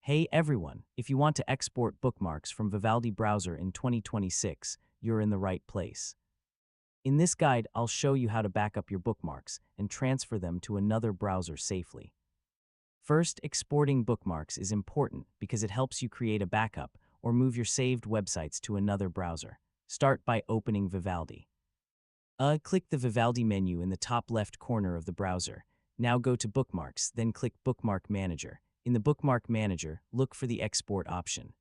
Hey everyone, if you want to export bookmarks from Vivaldi Browser in 2026, you're in the right place. In this guide, I'll show you how to back up your bookmarks and transfer them to another browser safely. First, exporting bookmarks is important because it helps you create a backup or move your saved websites to another browser. Start by opening Vivaldi. Click the Vivaldi menu in the top left corner of the browser. Now go to Bookmarks, then click Bookmark Manager. In the Bookmark Manager, look for the Export option.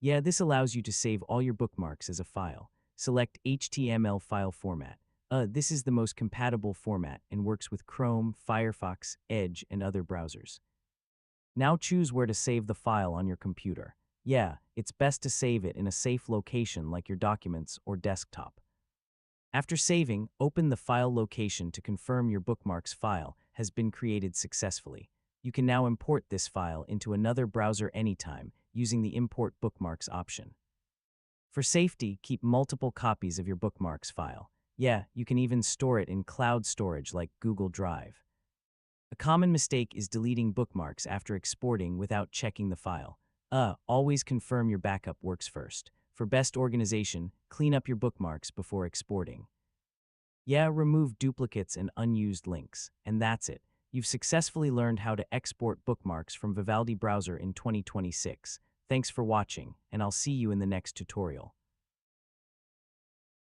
This allows you to save all your bookmarks as a file. Select HTML file format. This is the most compatible format and works with Chrome, Firefox, Edge, and other browsers. Now choose where to save the file on your computer. It's best to save it in a safe location like your documents or desktop. After saving, open the file location to confirm your bookmarks file has been created successfully. You can now import this file into another browser anytime using the Import Bookmarks option. For safety, keep multiple copies of your bookmarks file. You can even store it in cloud storage like Google Drive. A common mistake is deleting bookmarks after exporting without checking the file. Always confirm your backup works first. For best organization, clean up your bookmarks before exporting. Remove duplicates and unused links. And that's it. You've successfully learned how to export bookmarks from Vivaldi Browser in 2026. Thanks for watching, and I'll see you in the next tutorial.